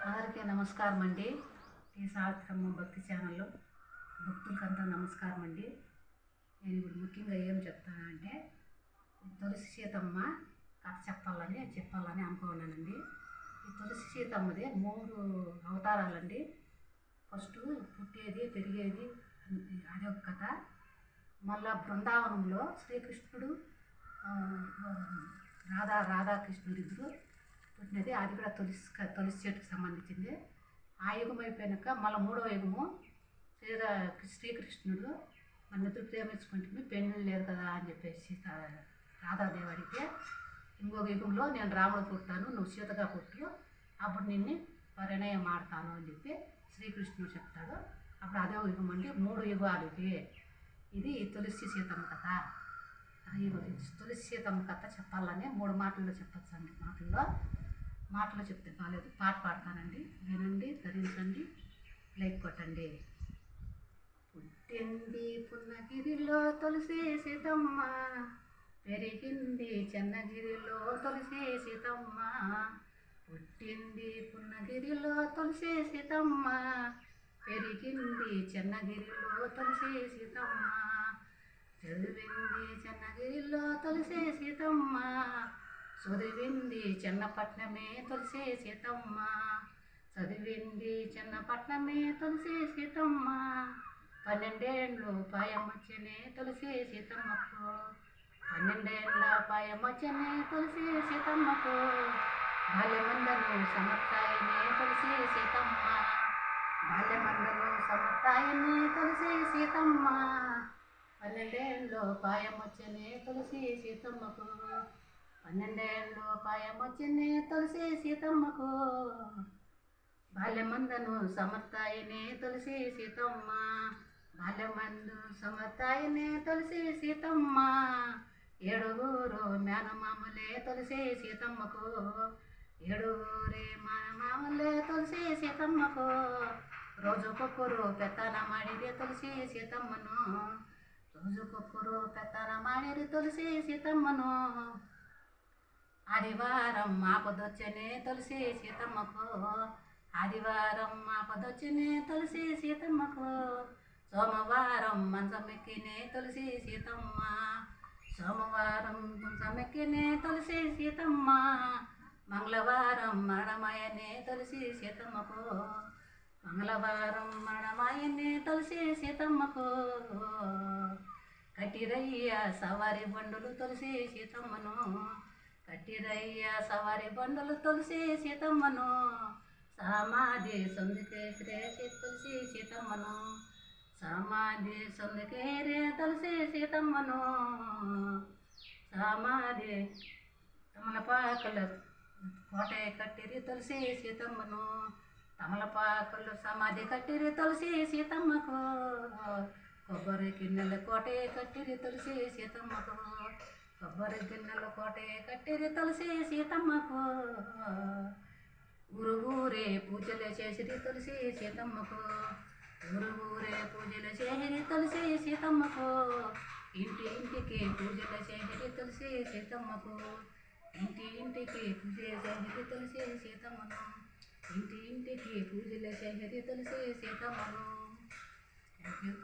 అందరికీ నమస్కారం అండి. ఈ సావిత్రమ్మ భక్తి ఛానల్లో భక్తులకంతా నమస్కారం అండి. నేను ఇప్పుడు ముఖ్యంగా ఏం చెప్తానంటే తులసి సీతమ్మ కథ చెప్పాలని అనుకున్నానండి. ఈ తులసి సీతమ్మది 3 అవతారాలండి. ఫస్ట్ పుట్టేది పెరిగేది అదొక కథ. మళ్ళా బృందావనంలో శ్రీకృష్ణుడు రాధాకృష్ణుడు ఇద్దరు పుట్టినది, అది కూడా తులసి చెట్టుకు సంబంధించింది. ఆ యుగం అయిపోయాక మళ్ళీ 3వ యుగము శ్రీకృష్ణుడు మన ఇద్దరు ప్రేమించుకుంటుంది, పెళ్ళి లేదు కదా అని చెప్పేసి రాధాదేవి అడిగితే, ఇంకొక యుగంలో నేను రాముడు పుడతాను, నువ్వు సీతగా పుట్టు, అప్పుడు నిన్ను పరిణయం ఆడతాను అని చెప్పి శ్రీకృష్ణుడు చెప్తాడు. అప్పుడు అదే యుగం అండి, 3 యుగాలు ఇది తులసి సీతమ్మ కథ. తులసి సీతమ్మ కథ చెప్పాలని 3 మాటల్లో చెప్పచ్చు అండి. మాటలు చెప్తే బాగాలేదు, పాట పాడతానండి, వినండి, ధరించండి, లైక్ కొట్టండి. పుట్టింది పున్నగిరిలో తులసి సీతమ్మ, పెరిగింది చెన్నగిరిలో తులసి సీతమ్మ. పుట్టింది పున్నగిరిలో తులసి సీతమ్మ, పెరిగింది చెన్నగిరిలో తులసి సీతమ్మ. చదివింది చెన్నగిరిలో తులసి సీతమ్మ, చదివింది చెన్నపట్నమే తులసి సీతమ్మ. చదివింది చెన్నపట్నమే తులసి సీతమ్మ. 12 ఏళ్ళు పాయమొచ్చనే తులసి సీతమ్మకు, 12 ఏళ్ళ పాయమొచ్చనే తులసి సీతమ్మకు. బాల్యమందను సమర్థాయనే తులసి సీతమ్మ, బాల్యమందను సమర్థాయనే తులసి సీతమ్మ. 12 ఏళ్ళు పాయమొచ్చనే తులసి సీతమ్మకు, 12 ఏళ్ళు పాయమొచ్చనే తులసి సీతమ్మకు. బాల్యమందను సమర్థాయనే తులసి సీతమ్మ, బాల్యమందు సమర్థాయనే తులసి సీతమ్మ. 7 మేనమామలే తులసి సీతమ్మకు, 7 మేనమామలే తులసి సీతమ్మకు. రోజుకొక్కరు పెత్తన ಮಾಡಿದೆ తులసి సీతమ్మను, రోజుకొక్కరు పెత్తన ಮಾಡಿದೆ తులసి సీతమ్మను. ఆదివారం ఆపదొచ్చనే తులసి సీతమ్మకు, ఆదివారం ఆపదొచ్చనే తులసి సీతమ్మకు. సోమవారం మంచమెక్కినే తులసి సీతమ్మ, సోమవారం మంచమెక్కినే తులసి సీతమ్మ. మంగళవారం మరణమాయనే తులసి సీతమ్మకు, మంగళవారం మరణమాయనే తులసి సీతమ్మకు. కట్టిరయ్య సవారి బండులు తులసి సీతమ్మను, కట్టిరయ్య సవారి బండులు తులసి సీతమ్మను. సమాధి సందుకేరే తులసి సీతమ్మను, సమాధి సందుకేరే తులసి సీతమ్మను. సమాధి తమలపాకుల కోట కట్టిరి తులసి సీతమ్మను, తమలపాకులు సమాధి కట్టిరి తులసి సీతమ్మకు. కొబ్బరి గిన్నెల కోట కట్టిరి తులసి సీతమ్మకు, కొబ్బరి గిన్నెల కోట కట్టిరి తులసి సీతమ్మకు. ఊరే పూజలు చేసిరి తులసి సీతమ్మకు, ఊరే పూజలు చేసిరి తులసి సీతమ్మకు. ఇంటికి పూజలు చేసిరి తులసి సీతమ్మకు, ఇంటికి పూజ చేసిరి తులసి సీతమ్మను, ఇంటికి పూజలు చేసిరి తులసి సీతమ్మను. Thank you.